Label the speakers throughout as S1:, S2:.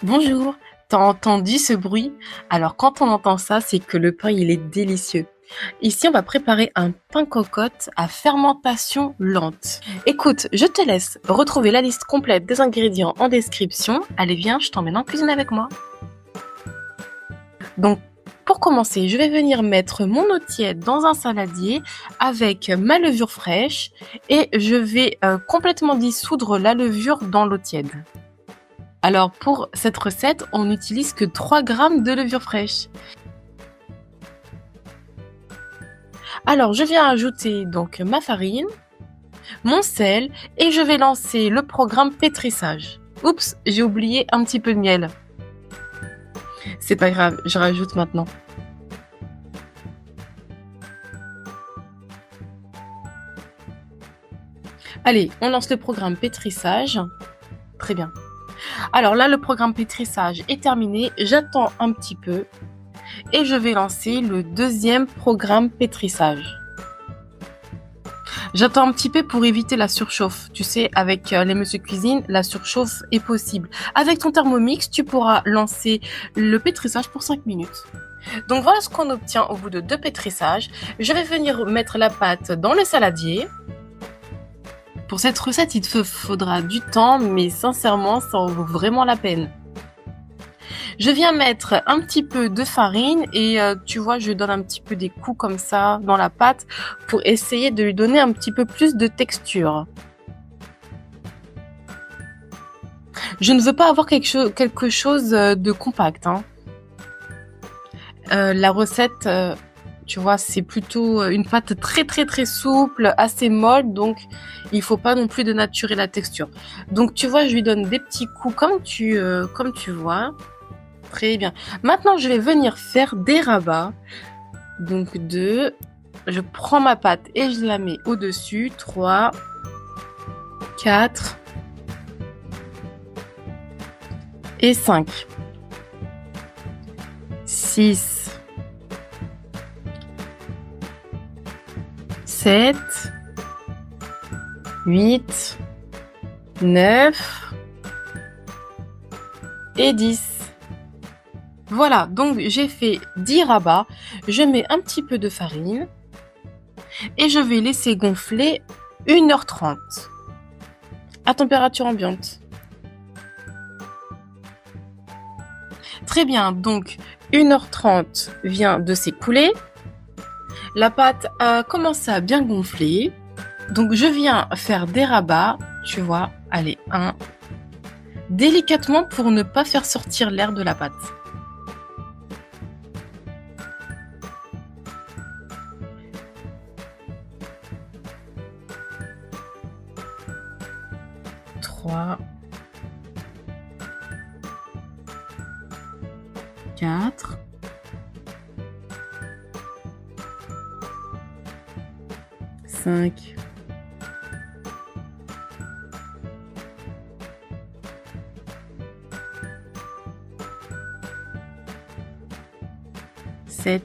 S1: Bonjour, t'as entendu ce bruit? Alors quand on entend ça, c'est que le pain il est délicieux. Ici, on va préparer un pain cocotte à fermentation lente. Écoute, je te laisse retrouver la liste complète des ingrédients en description. Allez, viens, je t'emmène en cuisine avec moi. Donc, pour commencer, je vais venir mettre mon eau tiède dans un saladier avec ma levure fraîche et je vais complètement dissoudre la levure dans l'eau tiède. Alors pour cette recette, on n'utilise que 3 grammes de levure fraîche. Alors je viens ajouter donc ma farine, mon sel et je vais lancer le programme pétrissage. Oups, j'ai oublié un petit peu de miel. C'est pas grave, je rajoute maintenant. Allez, on lance le programme pétrissage. Très bien. Alors là, le programme pétrissage est terminé. J'attends un petit peu et je vais lancer le deuxième programme pétrissage. J'attends un petit peu pour éviter la surchauffe. Tu sais, avec les Monsieur Cuisine, la surchauffe est possible. Avec ton Thermomix, tu pourras lancer le pétrissage pour 5 minutes. Donc voilà ce qu'on obtient au bout de 2 pétrissages. Je vais venir mettre la pâte dans le saladier. Pour cette recette, il te faudra du temps, mais sincèrement, ça en vaut vraiment la peine. Je viens mettre un petit peu de farine et tu vois, je donne un petit peu des coups comme ça dans la pâte pour essayer de lui donner un petit peu plus de texture. Je ne veux pas avoir quelque chose de compact, hein. La recette, tu vois, c'est plutôt une pâte très souple, assez molle, donc il faut pas non plus dénaturer la texture. Donc tu vois, je lui donne des petits coups comme tu vois. Très bien. Maintenant, je vais venir faire des rabats. Donc je prends ma pâte et je la mets au-dessus. 3, 4 et 5. 6, 7, 8, 9 et 10. Voilà, donc j'ai fait 10 rabats. Je mets un petit peu de farine et je vais laisser gonfler 1h30 à température ambiante. Très bien, donc 1h30 vient de s'écouler. La pâte a commencé à bien gonfler. Donc je viens faire des rabats, tu vois, allez, 1, délicatement pour ne pas faire sortir l'air de la pâte. Trois, 4, 5, 7, 8.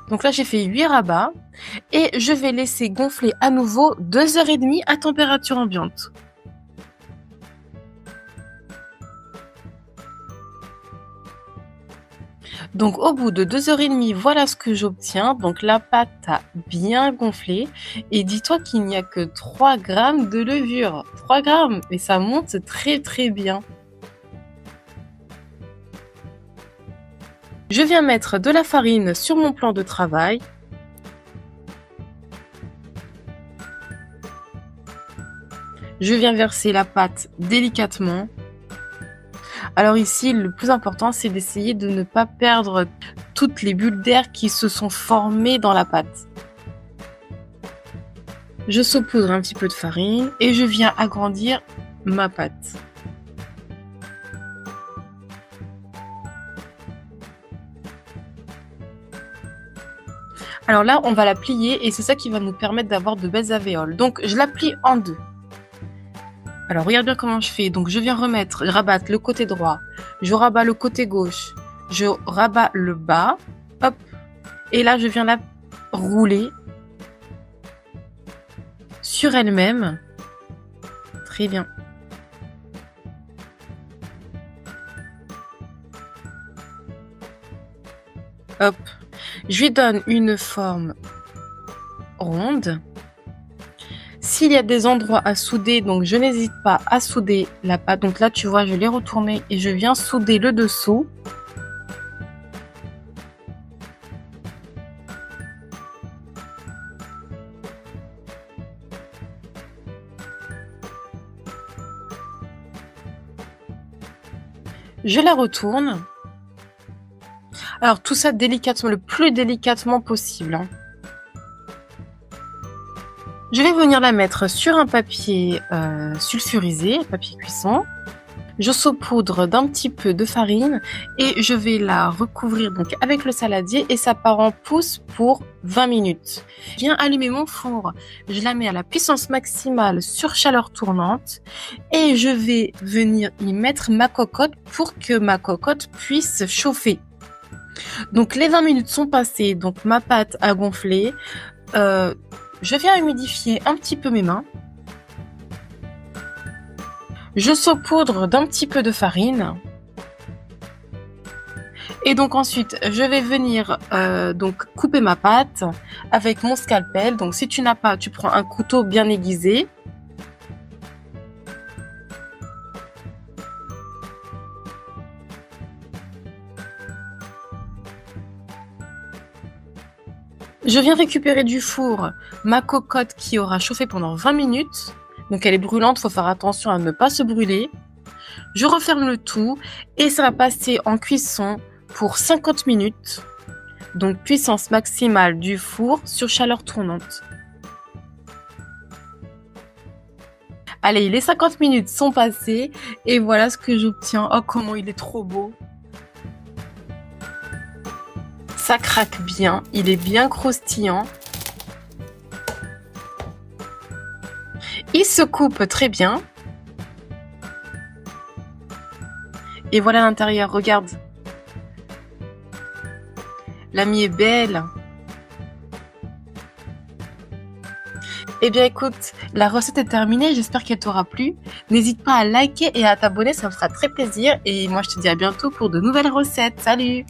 S1: Donc là, j'ai fait 8 rabats et je vais laisser gonfler à nouveau 2h30 à température ambiante. Donc au bout de 2h30, voilà ce que j'obtiens. Donc la pâte a bien gonflé et dis-toi qu'il n'y a que 3 grammes de levure. 3 grammes et ça monte très bien. Je viens mettre de la farine sur mon plan de travail. Je viens verser la pâte délicatement. Alors ici, le plus important, c'est d'essayer de ne pas perdre toutes les bulles d'air qui se sont formées dans la pâte. Je saupoudre un petit peu de farine et je viens agrandir ma pâte. Alors là, on va la plier et c'est ça qui va nous permettre d'avoir de belles alvéoles. Donc, je la plie en 2. Alors, regarde bien comment je fais. Donc, je viens rabattre le côté droit. Je rabats le côté gauche. Je rabats le bas. Hop. Et là, je viens la rouler sur elle-même. Très bien. Hop. Je lui donne une forme ronde. S'il y a des endroits à souder, donc je n'hésite pas à souder la pâte. Donc là, tu vois, je l'ai retournée et je viens souder le dessous. Je la retourne. Alors tout ça délicatement, le plus délicatement possible, hein. Je vais venir la mettre sur un papier sulfurisé, papier cuisson. Je saupoudre d'un petit peu de farine et je vais la recouvrir donc avec le saladier et ça part en pousse pour 20 minutes. Je viens allumer mon four, je la mets à la puissance maximale sur chaleur tournante et je vais venir y mettre ma cocotte pour que ma cocotte puisse chauffer. Donc les 20 minutes sont passées, donc ma pâte a gonflé. Je viens humidifier un petit peu mes mains. Je saupoudre d'un petit peu de farine. Et donc ensuite, je vais venir donc couper ma pâte avec mon scalpel. Donc si tu n'as pas, tu prends un couteau bien aiguisé. Je viens récupérer du four ma cocotte qui aura chauffé pendant 20 minutes. Donc elle est brûlante, faut faire attention à ne pas se brûler. Je referme le tout et ça va passer en cuisson pour 50 minutes. Donc puissance maximale du four sur chaleur tournante. Allez, les 50 minutes sont passées et voilà ce que j'obtiens. Oh, comment il est trop beau! Ça craque bien, il est bien croustillant. Il se coupe très bien. Et voilà l'intérieur, regarde. La mie est belle. Eh bien écoute, la recette est terminée, j'espère qu'elle t'aura plu. N'hésite pas à liker et à t'abonner, ça me fera très plaisir. Et moi je te dis à bientôt pour de nouvelles recettes. Salut!